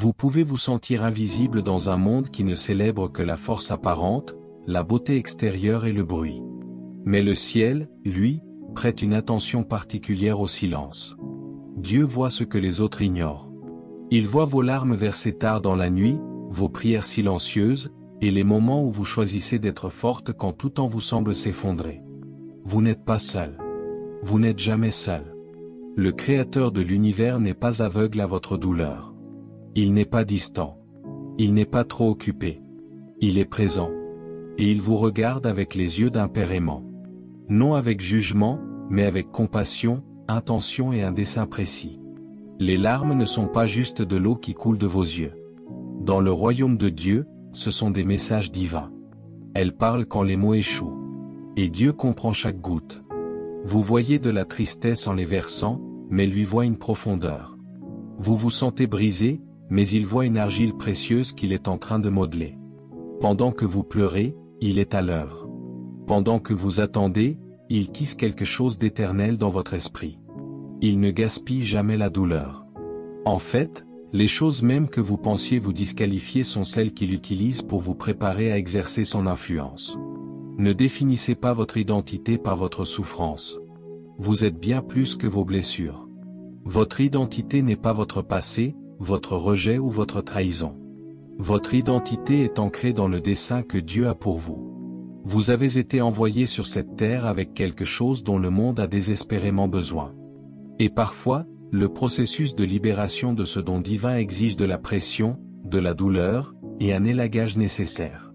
Vous pouvez vous sentir invisible dans un monde qui ne célèbre que la force apparente, la beauté extérieure et le bruit. Mais le ciel, lui, prête une attention particulière au silence. Dieu voit ce que les autres ignorent. Il voit vos larmes versées tard dans la nuit, vos prières silencieuses, et les moments où vous choisissez d'être forte quand tout en vous semble s'effondrer. Vous n'êtes pas seul. Vous n'êtes jamais seul. Le Créateur de l'univers n'est pas aveugle à votre douleur. Il n'est pas distant. Il n'est pas trop occupé. Il est présent. Et il vous regarde avec les yeux d'un Père aimant. Non avec jugement, mais avec compassion, intention et un dessein précis. Les larmes ne sont pas juste de l'eau qui coule de vos yeux. Dans le royaume de Dieu, ce sont des messages divins. Elles parlent quand les mots échouent. Et Dieu comprend chaque goutte. Vous voyez de la tristesse en les versant, mais lui voit une profondeur. Vous vous sentez brisé, mais il voit une argile précieuse qu'il est en train de modeler. Pendant que vous pleurez, il est à l'œuvre. Pendant que vous attendez, il tisse quelque chose d'éternel dans votre esprit. Il ne gaspille jamais la douleur. En fait, les choses même que vous pensiez vous disqualifier sont celles qu'il utilise pour vous préparer à exercer son influence. Ne définissez pas votre identité par votre souffrance. Vous êtes bien plus que vos blessures. Votre identité n'est pas votre passé, votre rejet ou votre trahison. Votre identité est ancrée dans le dessein que Dieu a pour vous. Vous avez été envoyé sur cette terre avec quelque chose dont le monde a désespérément besoin. Et parfois, le processus de libération de ce don divin exige de la pression, de la douleur, et un élagage nécessaire.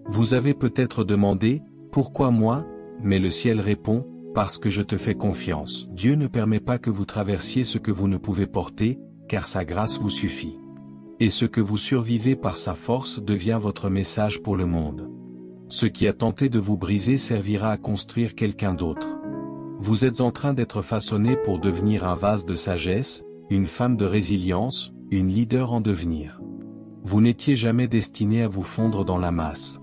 Vous avez peut-être demandé, pourquoi moi? Mais le ciel répond, parce que je te fais confiance. Dieu ne permet pas que vous traversiez ce que vous ne pouvez porter, car sa grâce vous suffit. Et ce que vous survivez par sa force devient votre message pour le monde. Ce qui a tenté de vous briser servira à construire quelqu'un d'autre. Vous êtes en train d'être façonné pour devenir un vase de sagesse, une femme de résilience, une leader en devenir. Vous n'étiez jamais destiné à vous fondre dans la masse.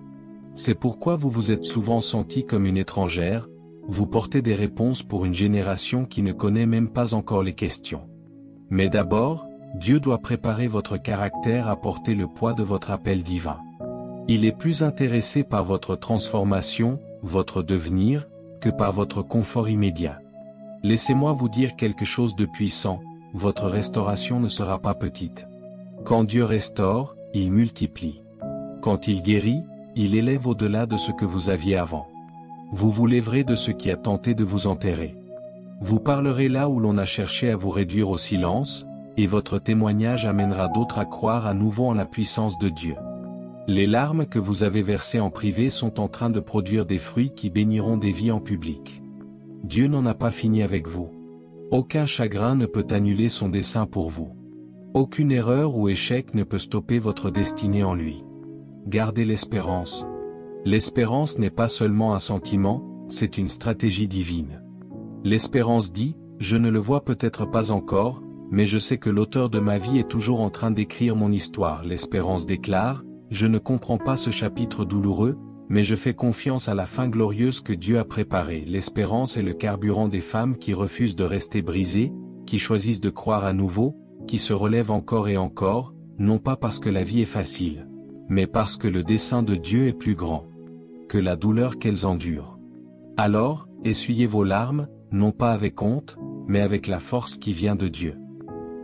C'est pourquoi vous vous êtes souvent senti comme une étrangère, vous portez des réponses pour une génération qui ne connaît même pas encore les questions. Mais d'abord, Dieu doit préparer votre caractère à porter le poids de votre appel divin. Il est plus intéressé par votre transformation, votre devenir, que par votre confort immédiat. Laissez-moi vous dire quelque chose de puissant, votre restauration ne sera pas petite. Quand Dieu restaure, il multiplie. Quand il guérit, il élève au-delà de ce que vous aviez avant. Vous vous lèverez de ce qui a tenté de vous enterrer. Vous parlerez là où l'on a cherché à vous réduire au silence, et votre témoignage amènera d'autres à croire à nouveau en la puissance de Dieu. Les larmes que vous avez versées en privé sont en train de produire des fruits qui béniront des vies en public. Dieu n'en a pas fini avec vous. Aucun chagrin ne peut annuler son dessein pour vous. Aucune erreur ou échec ne peut stopper votre destinée en lui. Gardez l'espérance. L'espérance n'est pas seulement un sentiment, c'est une stratégie divine. L'espérance dit, je ne le vois peut-être pas encore, mais je sais que l'auteur de ma vie est toujours en train d'écrire mon histoire. L'espérance déclare, je ne comprends pas ce chapitre douloureux, mais je fais confiance à la fin glorieuse que Dieu a préparée. L'espérance est le carburant des femmes qui refusent de rester brisées, qui choisissent de croire à nouveau, qui se relèvent encore et encore, non pas parce que la vie est facile, mais parce que le dessein de Dieu est plus grand que la douleur qu'elles endurent. Alors, essuyez vos larmes, non pas avec honte, mais avec la force qui vient de Dieu.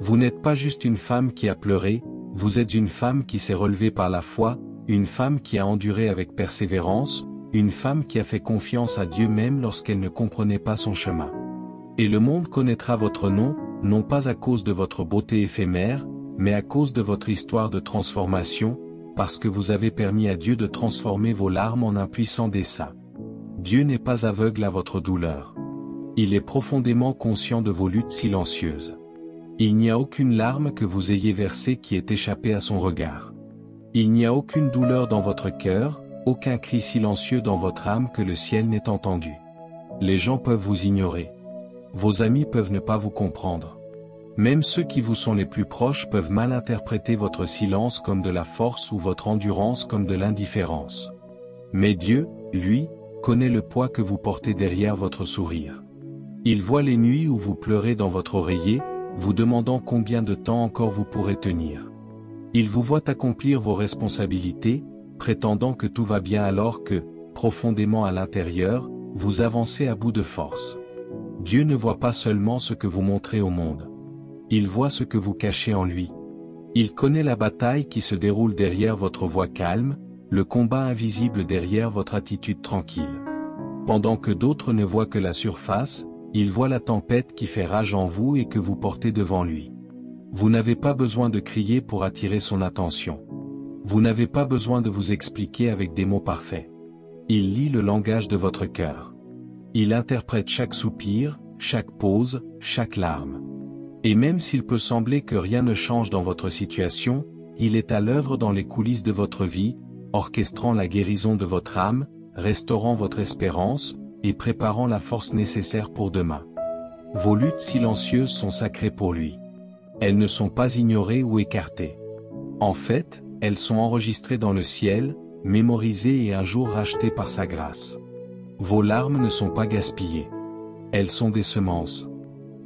Vous n'êtes pas juste une femme qui a pleuré, vous êtes une femme qui s'est relevée par la foi, une femme qui a enduré avec persévérance, une femme qui a fait confiance à Dieu même lorsqu'elle ne comprenait pas son chemin. Et le monde connaîtra votre nom, non pas à cause de votre beauté éphémère, mais à cause de votre histoire de transformation, parce que vous avez permis à Dieu de transformer vos larmes en un puissant dessein. Dieu n'est pas aveugle à votre douleur. Il est profondément conscient de vos luttes silencieuses. Il n'y a aucune larme que vous ayez versée qui ait échappé à son regard. Il n'y a aucune douleur dans votre cœur, aucun cri silencieux dans votre âme que le ciel n'ait entendu. Les gens peuvent vous ignorer. Vos amis peuvent ne pas vous comprendre. Même ceux qui vous sont les plus proches peuvent mal interpréter votre silence comme de la force ou votre endurance comme de l'indifférence. Mais Dieu, lui, connaît le poids que vous portez derrière votre sourire. Il voit les nuits où vous pleurez dans votre oreiller, vous demandant combien de temps encore vous pourrez tenir. Il vous voit accomplir vos responsabilités, prétendant que tout va bien alors que, profondément à l'intérieur, vous avancez à bout de force. Dieu ne voit pas seulement ce que vous montrez au monde. Il voit ce que vous cachez en lui. Il connaît la bataille qui se déroule derrière votre voix calme, le combat invisible derrière votre attitude tranquille. Pendant que d'autres ne voient que la surface, il voit la tempête qui fait rage en vous et que vous portez devant lui. Vous n'avez pas besoin de crier pour attirer son attention. Vous n'avez pas besoin de vous expliquer avec des mots parfaits. Il lit le langage de votre cœur. Il interprète chaque soupir, chaque pause, chaque larme. Et même s'il peut sembler que rien ne change dans votre situation, il est à l'œuvre dans les coulisses de votre vie, orchestrant la guérison de votre âme, restaurant votre espérance, et préparant la force nécessaire pour demain. Vos luttes silencieuses sont sacrées pour lui. Elles ne sont pas ignorées ou écartées. En fait, elles sont enregistrées dans le ciel, mémorisées et un jour rachetées par sa grâce. Vos larmes ne sont pas gaspillées. Elles sont des semences.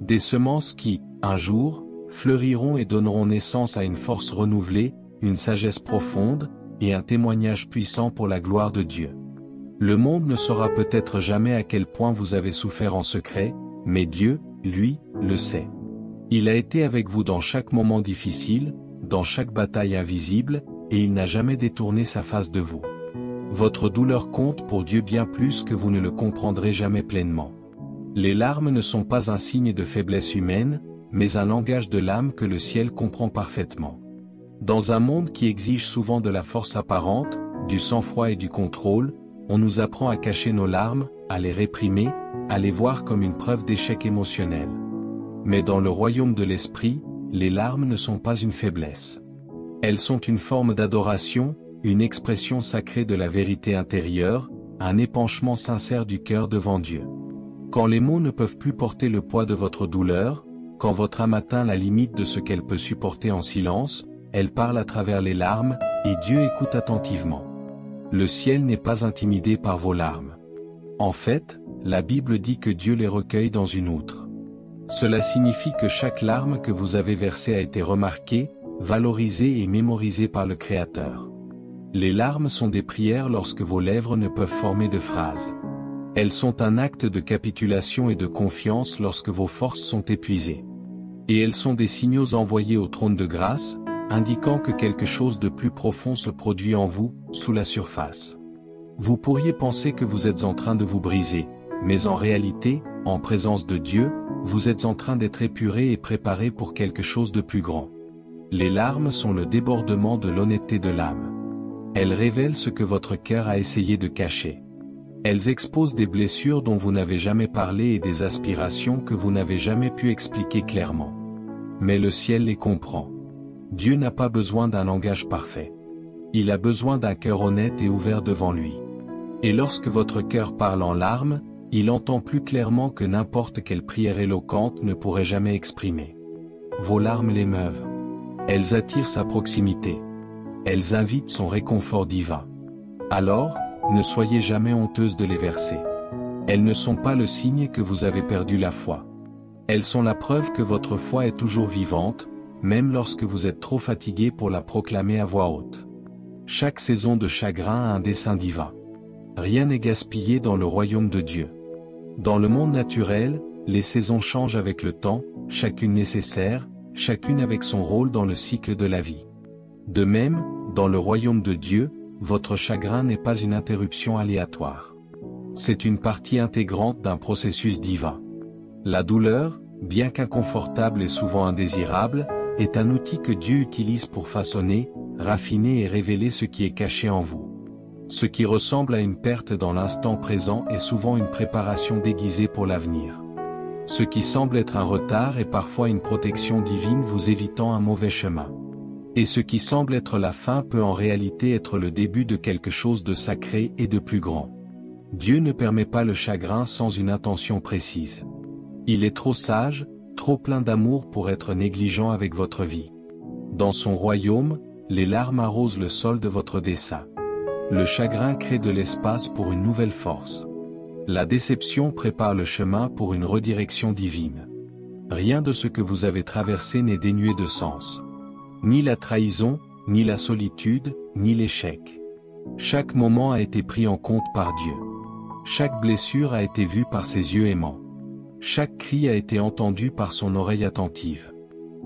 Des semences qui, un jour, fleuriront et donneront naissance à une force renouvelée, une sagesse profonde, et un témoignage puissant pour la gloire de Dieu. Le monde ne saura peut-être jamais à quel point vous avez souffert en secret, mais Dieu, lui, le sait. Il a été avec vous dans chaque moment difficile, dans chaque bataille invisible, et il n'a jamais détourné sa face de vous. Votre douleur compte pour Dieu bien plus que vous ne le comprendrez jamais pleinement. Les larmes ne sont pas un signe de faiblesse humaine, mais un langage de l'âme que le ciel comprend parfaitement. Dans un monde qui exige souvent de la force apparente, du sang-froid et du contrôle, on nous apprend à cacher nos larmes, à les réprimer, à les voir comme une preuve d'échec émotionnel. Mais dans le royaume de l'esprit, les larmes ne sont pas une faiblesse. Elles sont une forme d'adoration, une expression sacrée de la vérité intérieure, un épanchement sincère du cœur devant Dieu. Quand les mots ne peuvent plus porter le poids de votre douleur, quand votre âme atteint la limite de ce qu'elle peut supporter en silence, elle parle à travers les larmes, et Dieu écoute attentivement. Le ciel n'est pas intimidé par vos larmes. En fait, la Bible dit que Dieu les recueille dans une outre. Cela signifie que chaque larme que vous avez versée a été remarquée, valorisée et mémorisée par le Créateur. Les larmes sont des prières lorsque vos lèvres ne peuvent former de phrases. Elles sont un acte de capitulation et de confiance lorsque vos forces sont épuisées. Et elles sont des signaux envoyés au trône de grâce, indiquant que quelque chose de plus profond se produit en vous, sous la surface. Vous pourriez penser que vous êtes en train de vous briser, mais en réalité, en présence de Dieu, vous êtes en train d'être épuré et préparé pour quelque chose de plus grand. Les larmes sont le débordement de l'honnêteté de l'âme. Elles révèlent ce que votre cœur a essayé de cacher. Elles exposent des blessures dont vous n'avez jamais parlé et des aspirations que vous n'avez jamais pu expliquer clairement. Mais le ciel les comprend. Dieu n'a pas besoin d'un langage parfait. Il a besoin d'un cœur honnête et ouvert devant lui. Et lorsque votre cœur parle en larmes, il entend plus clairement que n'importe quelle prière éloquente ne pourrait jamais exprimer. Vos larmes l'émeuvent. Elles attirent sa proximité. Elles invitent son réconfort divin. Alors, ne soyez jamais honteuse de les verser. Elles ne sont pas le signe que vous avez perdu la foi. Elles sont la preuve que votre foi est toujours vivante, même lorsque vous êtes trop fatigué pour la proclamer à voix haute. Chaque saison de chagrin a un dessein divin. Rien n'est gaspillé dans le royaume de Dieu. Dans le monde naturel, les saisons changent avec le temps, chacune nécessaire, chacune avec son rôle dans le cycle de la vie. De même, dans le royaume de Dieu, votre chagrin n'est pas une interruption aléatoire. C'est une partie intégrante d'un processus divin. La douleur, bien qu'inconfortable et souvent indésirable, est un outil que Dieu utilise pour façonner, raffiner et révéler ce qui est caché en vous. Ce qui ressemble à une perte dans l'instant présent est souvent une préparation déguisée pour l'avenir. Ce qui semble être un retard est parfois une protection divine vous évitant un mauvais chemin. Et ce qui semble être la fin peut en réalité être le début de quelque chose de sacré et de plus grand. Dieu ne permet pas le chagrin sans une intention précise. Il est trop sage, trop plein d'amour pour être négligent avec votre vie. Dans son royaume, les larmes arrosent le sol de votre dessein. Le chagrin crée de l'espace pour une nouvelle force. La déception prépare le chemin pour une redirection divine. Rien de ce que vous avez traversé n'est dénué de sens. Ni la trahison, ni la solitude, ni l'échec. Chaque moment a été pris en compte par Dieu. Chaque blessure a été vue par ses yeux aimants. Chaque cri a été entendu par son oreille attentive.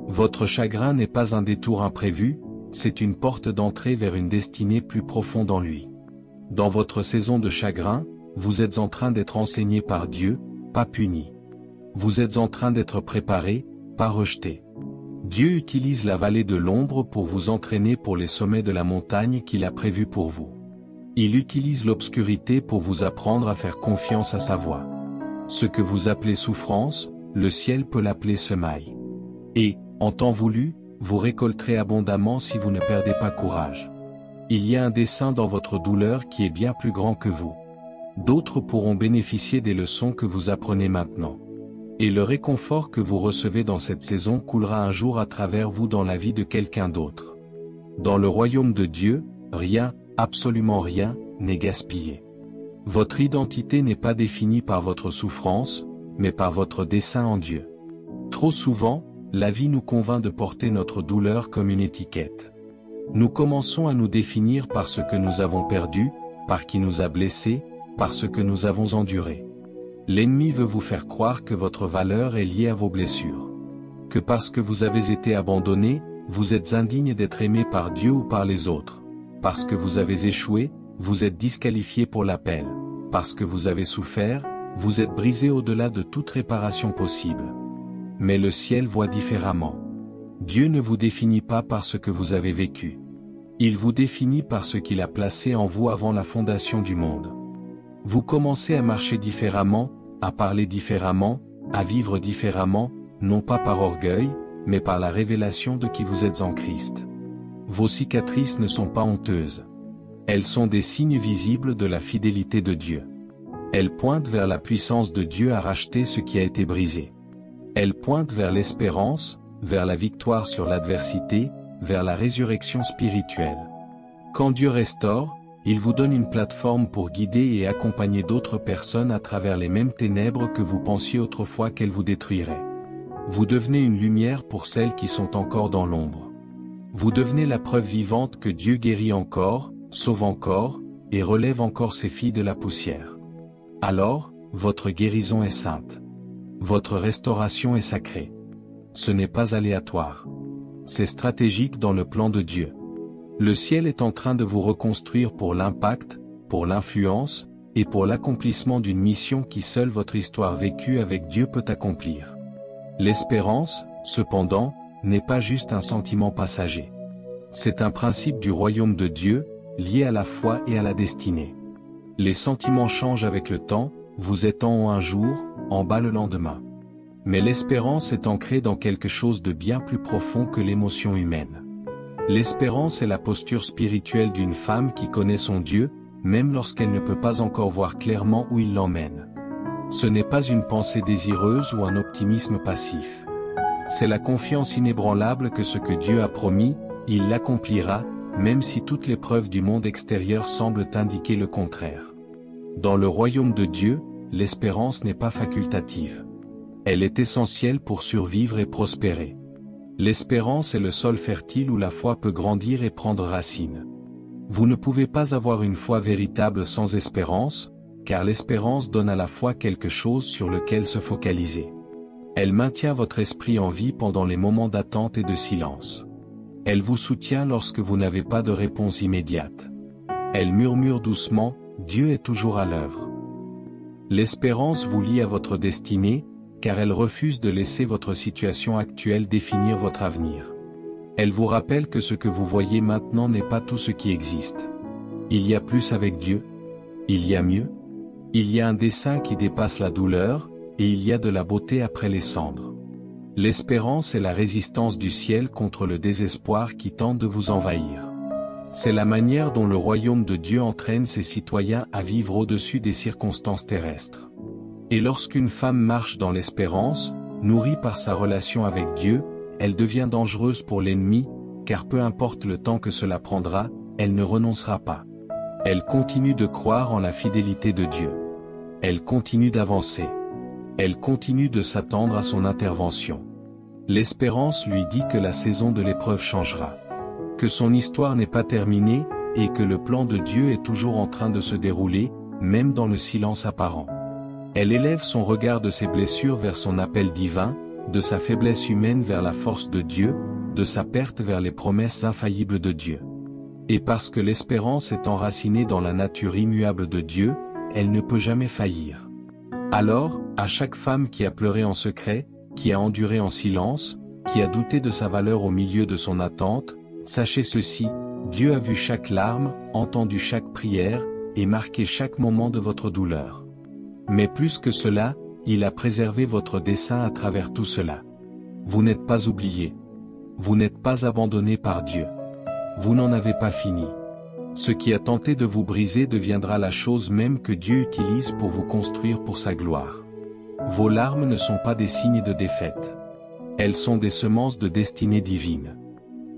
Votre chagrin n'est pas un détour imprévu, c'est une porte d'entrée vers une destinée plus profonde en lui. Dans votre saison de chagrin, vous êtes en train d'être enseigné par Dieu, pas puni. Vous êtes en train d'être préparé, pas rejeté. Dieu utilise la vallée de l'ombre pour vous entraîner pour les sommets de la montagne qu'il a prévus pour vous. Il utilise l'obscurité pour vous apprendre à faire confiance à sa voix. Ce que vous appelez souffrance, le ciel peut l'appeler semaille. Et, en temps voulu, vous récolterez abondamment si vous ne perdez pas courage. Il y a un dessein dans votre douleur qui est bien plus grand que vous. D'autres pourront bénéficier des leçons que vous apprenez maintenant. Et le réconfort que vous recevez dans cette saison coulera un jour à travers vous dans la vie de quelqu'un d'autre. Dans le royaume de Dieu, rien, absolument rien, n'est gaspillé. Votre identité n'est pas définie par votre souffrance, mais par votre dessein en Dieu. Trop souvent, la vie nous convainc de porter notre douleur comme une étiquette. Nous commençons à nous définir par ce que nous avons perdu, par qui nous a blessés, par ce que nous avons enduré. L'ennemi veut vous faire croire que votre valeur est liée à vos blessures. Que parce que vous avez été abandonné, vous êtes indigne d'être aimé par Dieu ou par les autres. Parce que vous avez échoué, vous êtes disqualifié pour l'appel. Parce que vous avez souffert, vous êtes brisé au-delà de toute réparation possible. Mais le ciel voit différemment. Dieu ne vous définit pas par ce que vous avez vécu. Il vous définit par ce qu'il a placé en vous avant la fondation du monde. Vous commencez à marcher différemment, à parler différemment, à vivre différemment, non pas par orgueil, mais par la révélation de qui vous êtes en Christ. Vos cicatrices ne sont pas honteuses. Elles sont des signes visibles de la fidélité de Dieu. Elles pointent vers la puissance de Dieu à racheter ce qui a été brisé. Elles pointent vers l'espérance, vers la victoire sur l'adversité, vers la résurrection spirituelle. Quand Dieu restaure, il vous donne une plateforme pour guider et accompagner d'autres personnes à travers les mêmes ténèbres que vous pensiez autrefois qu'elles vous détruiraient. Vous devenez une lumière pour celles qui sont encore dans l'ombre. Vous devenez la preuve vivante que Dieu guérit encore, sauve encore, et relève encore ses filles de la poussière. Alors, votre guérison est sainte. Votre restauration est sacrée. Ce n'est pas aléatoire. C'est stratégique dans le plan de Dieu. Le ciel est en train de vous reconstruire pour l'impact, pour l'influence, et pour l'accomplissement d'une mission qui seule votre histoire vécue avec Dieu peut accomplir. L'espérance, cependant, n'est pas juste un sentiment passager. C'est un principe du royaume de Dieu, lié à la foi et à la destinée. Les sentiments changent avec le temps, vous êtes en haut un jour, en bas le lendemain. Mais l'espérance est ancrée dans quelque chose de bien plus profond que l'émotion humaine. L'espérance est la posture spirituelle d'une femme qui connaît son Dieu, même lorsqu'elle ne peut pas encore voir clairement où il l'emmène. Ce n'est pas une pensée désireuse ou un optimisme passif. C'est la confiance inébranlable que ce que Dieu a promis, il l'accomplira, même si toutes les preuves du monde extérieur semblent indiquer le contraire. Dans le royaume de Dieu, l'espérance n'est pas facultative. Elle est essentielle pour survivre et prospérer. L'espérance est le sol fertile où la foi peut grandir et prendre racine. Vous ne pouvez pas avoir une foi véritable sans espérance, car l'espérance donne à la foi quelque chose sur lequel se focaliser. Elle maintient votre esprit en vie pendant les moments d'attente et de silence. Elle vous soutient lorsque vous n'avez pas de réponse immédiate. Elle murmure doucement, Dieu est toujours à l'œuvre. L'espérance vous lie à votre destinée, car elle refuse de laisser votre situation actuelle définir votre avenir. Elle vous rappelle que ce que vous voyez maintenant n'est pas tout ce qui existe. Il y a plus avec Dieu. Il y a mieux. Il y a un dessein qui dépasse la douleur, et il y a de la beauté après les cendres. L'espérance est la résistance du ciel contre le désespoir qui tente de vous envahir. C'est la manière dont le royaume de Dieu entraîne ses citoyens à vivre au-dessus des circonstances terrestres. Et lorsqu'une femme marche dans l'espérance, nourrie par sa relation avec Dieu, elle devient dangereuse pour l'ennemi, car peu importe le temps que cela prendra, elle ne renoncera pas. Elle continue de croire en la fidélité de Dieu. Elle continue d'avancer. Elle continue de s'attendre à son intervention. L'espérance lui dit que la saison de l'épreuve changera. que son histoire n'est pas terminée, et que le plan de Dieu est toujours en train de se dérouler, même dans le silence apparent. Elle élève son regard de ses blessures vers son appel divin, de sa faiblesse humaine vers la force de Dieu, de sa perte vers les promesses infaillibles de Dieu. Et parce que l'espérance est enracinée dans la nature immuable de Dieu, elle ne peut jamais faillir. Alors, à chaque femme qui a pleuré en secret, qui a enduré en silence, qui a douté de sa valeur au milieu de son attente, sachez ceci, Dieu a vu chaque larme, entendu chaque prière, et marqué chaque moment de votre douleur. Mais plus que cela, il a préservé votre dessein à travers tout cela. Vous n'êtes pas oublié. Vous n'êtes pas abandonné par Dieu. Vous n'en avez pas fini. Ce qui a tenté de vous briser deviendra la chose même que Dieu utilise pour vous construire pour sa gloire. Vos larmes ne sont pas des signes de défaite. Elles sont des semences de destinée divine.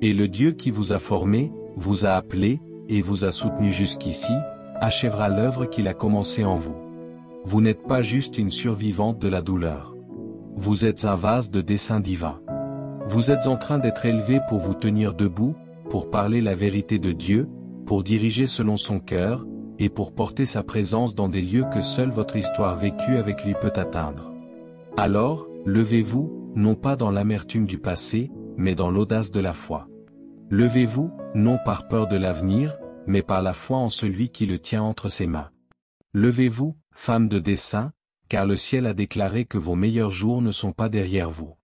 Et le Dieu qui vous a formé, vous a appelé, et vous a soutenu jusqu'ici, achèvera l'œuvre qu'il a commencée en vous. Vous n'êtes pas juste une survivante de la douleur. Vous êtes un vase de dessein divin. Vous êtes en train d'être élevé pour vous tenir debout, pour parler la vérité de Dieu, pour diriger selon son cœur, et pour porter sa présence dans des lieux que seule votre histoire vécue avec lui peut atteindre. Alors, levez-vous, non pas dans l'amertume du passé, mais dans l'audace de la foi. Levez-vous, non par peur de l'avenir, mais par la foi en celui qui le tient entre ses mains. Levez-vous, femme de dessein, car le ciel a déclaré que vos meilleurs jours ne sont pas derrière vous.